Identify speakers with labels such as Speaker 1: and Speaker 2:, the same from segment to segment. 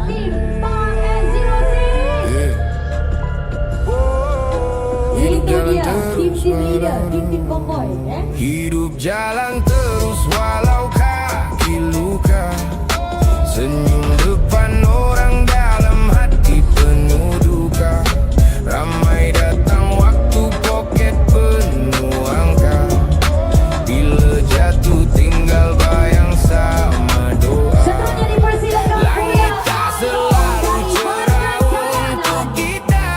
Speaker 1: Team Star S06. Itu dia tim leader, tim konvoy
Speaker 2: Hidup jalan terus walau kaki luka. Senyum depan orang dalam hati penuh duka. Ramai datang waktu poket penuh angka. Bila jatuh tinggal bayang sama doa.
Speaker 1: Seterusnya dipersilakan
Speaker 2: Langit tak selalu cerah untuk kita.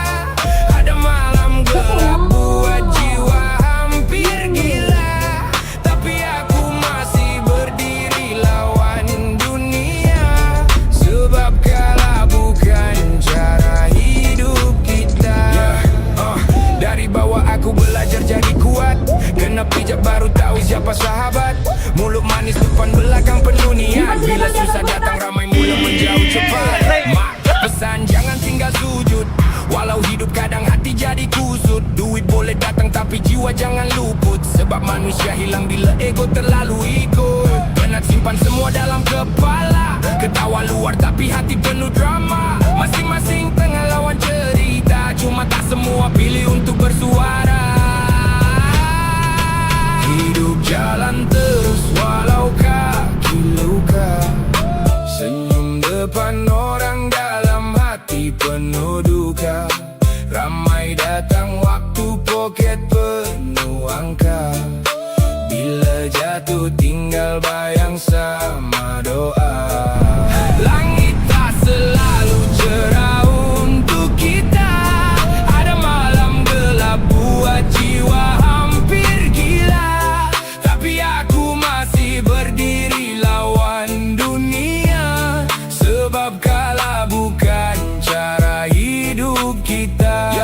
Speaker 2: Ada malam gelap buat jiwa hampir gila. Tapi aku masih berdiri lawan dunia. Sebab kalah bukan cara hidup kita. Dari bawah aku belajar jadi kuat. Kena pijak baru tahu siapa sahabat. Mulut manis depan belakang penuh niat. Bila susah datang ramai mula menjauh cepat. Mak pesan jangan tinggal sujud. Walau hidup kadang hati jadi kusut. Duit boleh datang tapi jiwa jangan luput. Sebab manusia hilang bila ego terlalu ikut. Penat simpan semua dalam kepala. Ketawa luar tapi hati penuh drama. Masing-masing tengah lawan cerita. Cuma tak semua pilih untuk bersuara. Hidup jalan terus walau kaki luka. Senyum depan orang dalam hati penuh duka. Ramai datang waktu poket penuh angka. Bila jatuh tinggal bayang sama doa. Langit tak selalu cerah untuk kita. Ada malam gelap buat jiwa hampir gila. Tapi aku masih berdiri lawan dunia. Sebab kalah bukan cara hidup kita.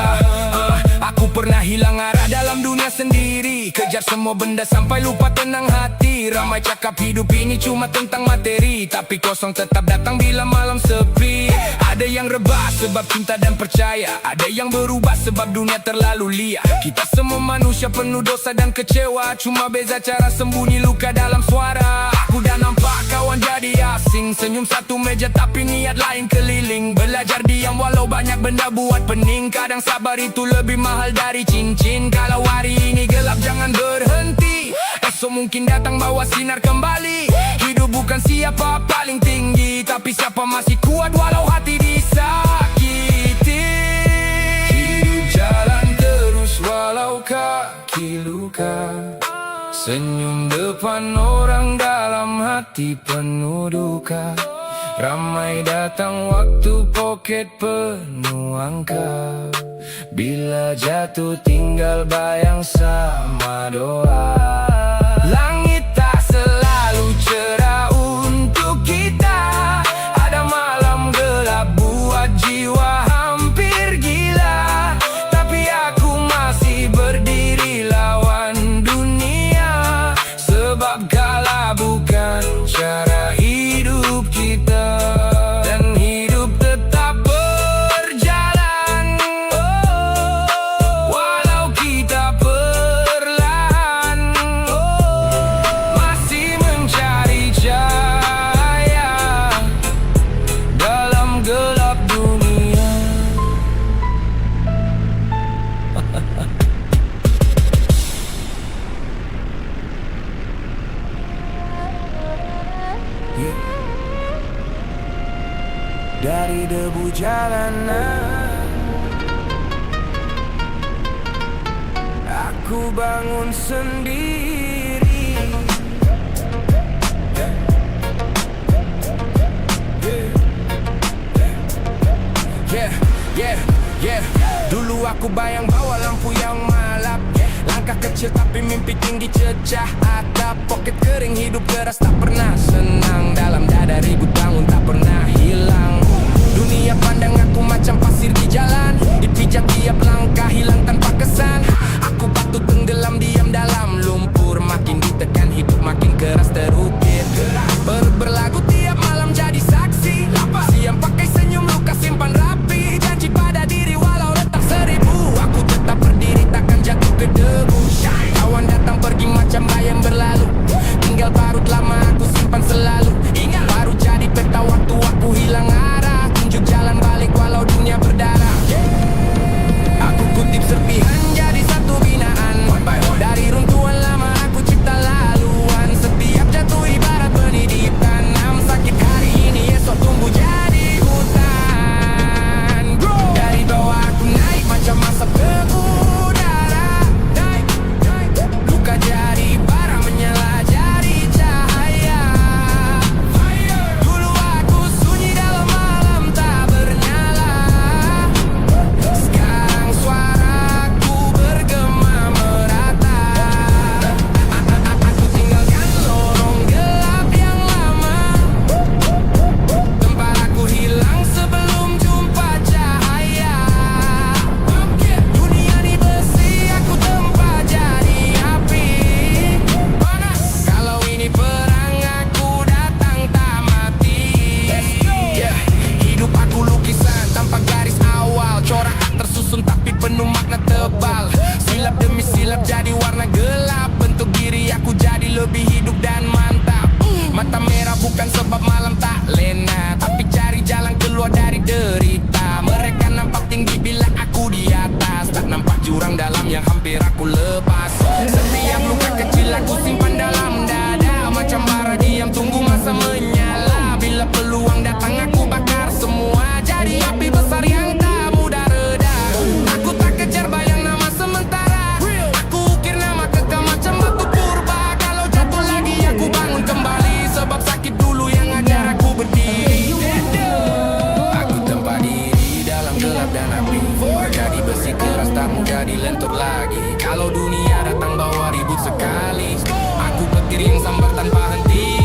Speaker 2: Aku pernah hilang arah dalam dunia sendiri. Kejar semua benda sampai lupa tenang hati. Ramai cakap hidup ini cuma tentang materi. Tapi kosong tetap datang bila malam sepi. Ada yang rebah sebab cinta dan percaya. Ada yang berubah sebab dunia terlalu liar. Kita semua manusia penuh dosa dan kecewa. Cuma beza cara sembunyi luka dalam suara. Aku dah nampak kawan jadi asing. Senyum satu meja tapi niat lain keliling. Belajar diam walau banyak benda buat pening. Kadang sabar itu lebih mahal dari cincin. Kalau hari ini gelap jangan berhenti. Esok mungkin datang bawa sinar kembali. Hidup bukan siapa paling tinggi, tapi siapa masih kuat walau hati disakiti. Hidup jalan terus walau kaki luka. Senyum depan orang dalam hati penuh duka. Ramai datang waktu poket penuh angka. Bila jatuh tinggal bayang sama doa. Langit tak selalu cerah untuk kita. Ada malam gelap buat jiwa hampir gila. Tapi aku masih berdiri lawan dunia. Sebab kalah bukan cara hidup kita. Dan hidup tetap berjalan. Walau kita perlahan. Masih mencari cahaya dalam gelap dunia. Dari debu jalanan aku bangun sendiri. Dulu aku bayang bawa lampu yang malap. Langkah kecil tapi mimpi tinggi cecah atap. Poket kering hidup keras tak pernah senang. Dalam dada ribut bangun tak pernah hilang. Dunia pandang aku macam pasir di jalan. Dipijak tiap langkah hilang tanpa kesan. Aku patut tenggelam diam dalam lumpur. Makin ditekan hidup makin keras terukir. Berlagu tiap malam jadi saksi. Siang pakai senyum luka simpan rapi. Janji pada diri walau retak seribu. Aku tetap berdiri takkan jatuh ke debu. Kawan datang pergi macam bayang berlalu. Tinggal parut lama aku simpan selalu. Ingat baru jadi peta waktu aku hilang arah. tanpa henti.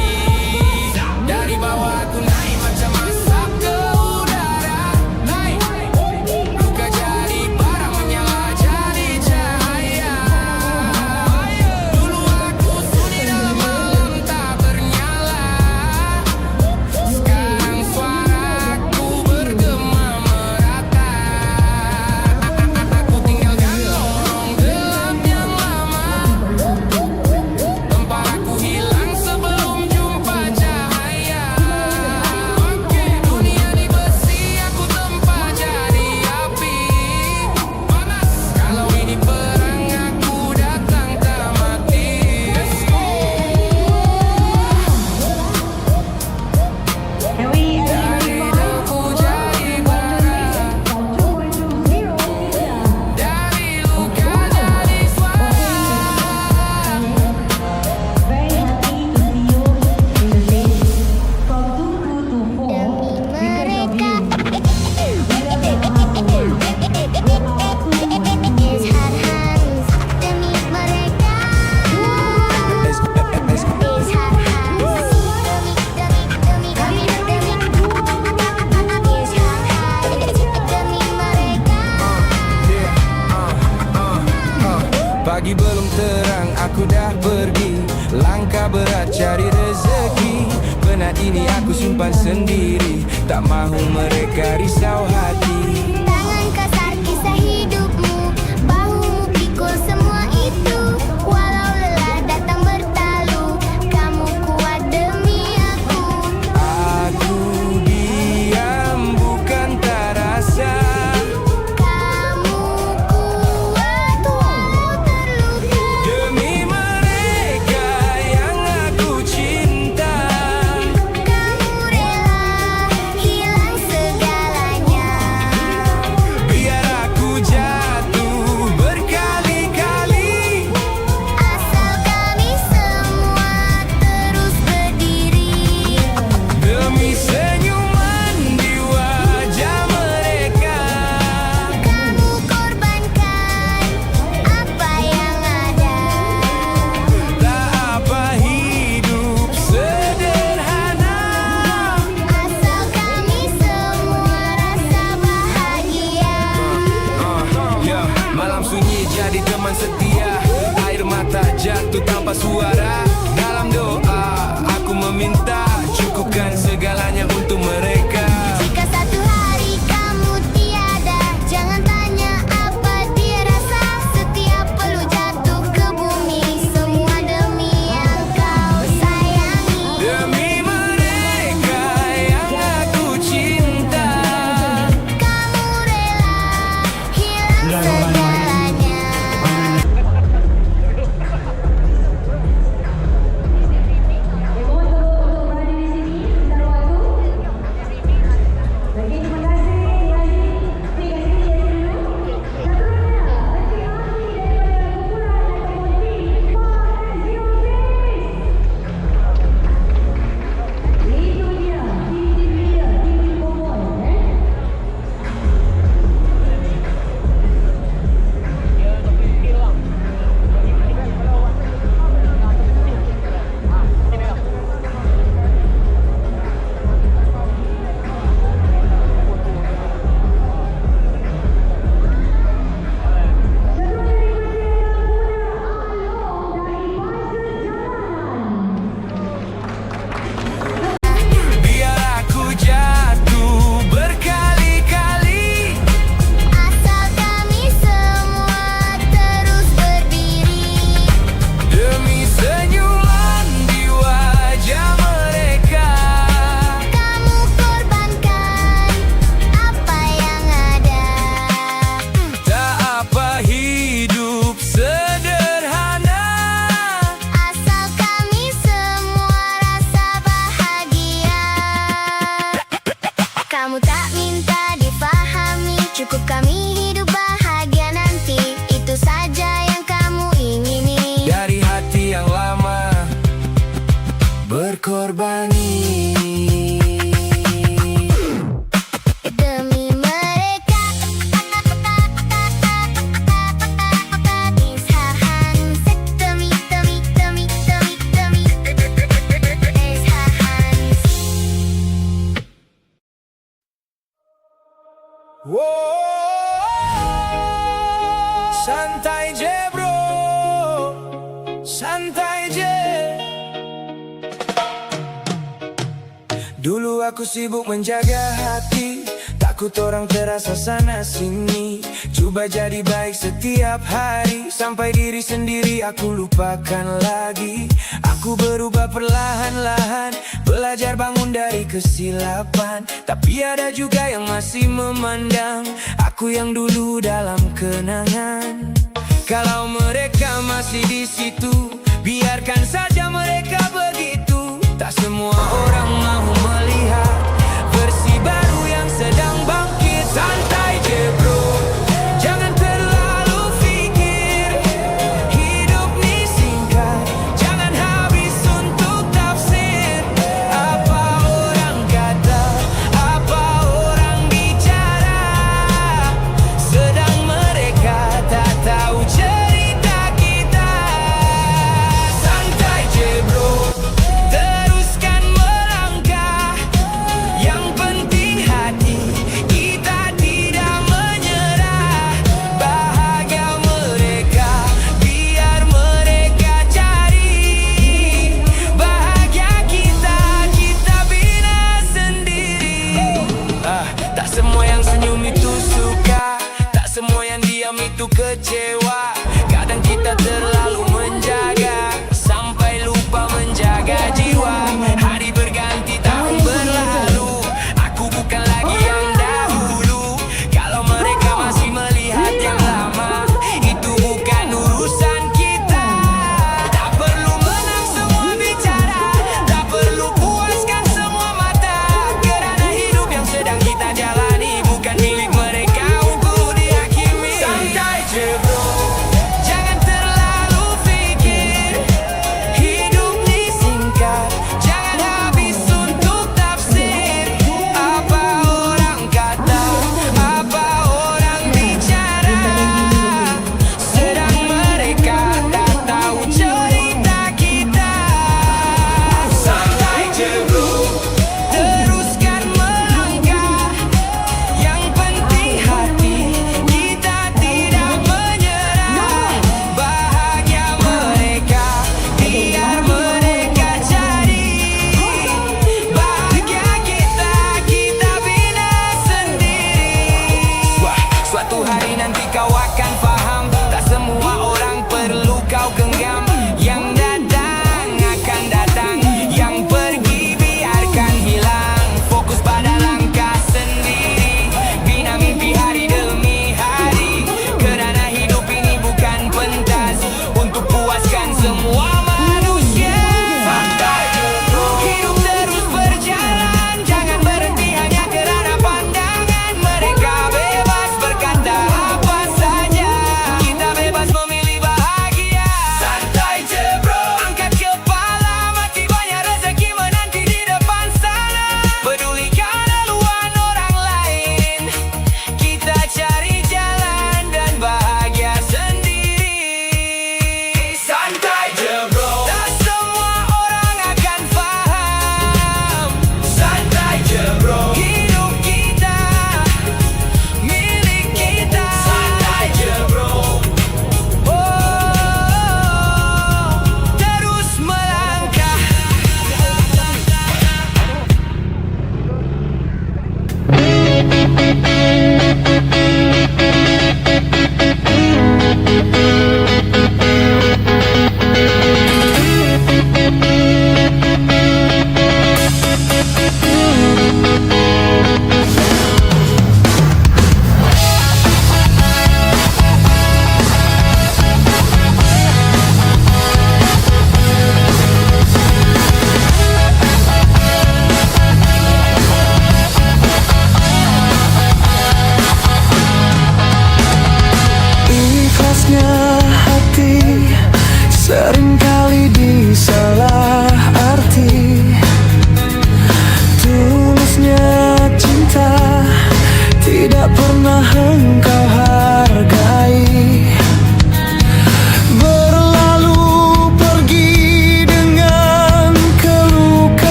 Speaker 2: Dari bawah aku naik macam asap ke udara. Naik, luka jadi parah, menyala jadi cahaya. Dulu aku sunyi dalam malam tak bernyala. Sekarang suaraku bergema merata. Aku tinggalkan lorong gelap yang lama. Tempat aku hilang sebelum jumpa cahaya. Oke, dunia ni besi, aku tempat jadi api. Panas, kalau ini perang aku datang tak mati. Dari debu jadi bara, dari luka jadi suara. Pagi belum terang, aku dah pergi. Langkah berat cari rezeki. Penat ini aku simpan sendiri. Tak mahu mereka risau hati.
Speaker 3: Tangan kasar kisah hidupmu, bahumu pikul semua itu. Walau lelah datang bertalu, kamu kuat demi aku.
Speaker 2: Aku diam bukan tak rasa.
Speaker 3: Kamu kuat walau terluka.
Speaker 2: Demi mereka yang aku cinta.
Speaker 3: Kamu rela hilang segalanya.
Speaker 2: Biar aku jatuh berkali-kali.
Speaker 3: Asal kami semua terus berdiri.
Speaker 2: Demi senyuman di wajah mereka.
Speaker 3: Kamu korbankan apa yang ada.
Speaker 2: Tak apa hidup sederhana.
Speaker 3: Asal kami semua rasa bahagia.
Speaker 2: Ya, malam sunyi jadi teman setia. Air mata jatuh tanpa suara. Dalam doa aku meminta, cukupkan segalanya untuk mereka.
Speaker 3: Jika satu hari kamu tiada, jangan tanya apa dia rasa. Setiap perlu jatuh ke bumi, semua demi yang kau sayangi.
Speaker 2: Demi mereka yang aku cinta.
Speaker 3: Kamu rela hilang segalanya.
Speaker 2: Biar aku jatuh berkali-kali.
Speaker 3: Asal kami semua terus berdiri.
Speaker 2: Demi senyuman di wajah mereka.
Speaker 3: Kamu korbankan apa yang ada.
Speaker 2: Tak apa hidup sederhana.
Speaker 3: Asal kami semua rasa bahagia. Kamu tak minta difahami, cukup kami hidup bahagia nanti. Itu saja yang kamu ingini.
Speaker 2: Dari hati yang lama berkorbani.
Speaker 3: Demi mereka. Is Hahan demi
Speaker 2: Santai je bro, santai je. Dulu aku sibuk menjaga hati, takut orang terasa sana sini. Coba jadi baik setiap hari, sampai diri sendiri aku lupakan lagi. Aku berubah perlahan-lahan, belajar bangun dari kesilapan. Tapi ada juga yang masih memandang aku yang dulu dalam kenangan. Kalau mereka masih di situ, biarkan saja mereka begitu. Tak semua orang mau melihat versi baru yang sedang bangkit. Santai je bro, jangan terlalu fikir. Hidup ni singkat, jangan habis untuk tafsir. Apa orang kata, apa orang bicara, sedang mereka tak tahu cerita kita. Santai je bro, teruskan melangkah. Yang penting hati kita tidak menyerah. Bahagia mereka, biar mereka cari. Bahagia kita, kita bina sendiri. Tak semua yang senyum itu suka, tak semua yang diam itu kecewa. Kadang kita terlalu menjaga, sampai lupa menjaga jiwa. Hari berganti, tahun berlalu, aku bukan lagi yang dahulu. Kalau mereka masih melihat yang lama, itu bukan urusan kita. Tak perlu menang semua bicara, tak perlu puaskan semua mata. Kerana hidup yang sedang kita jalani bukan milik mereka untuk dihakimi. Santai je bro,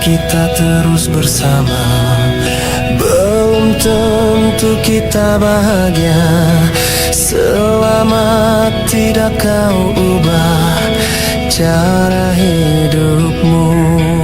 Speaker 4: kita terus bersama. Belum tentu kita bahagia selama tidak kau ubah cara hidupmu.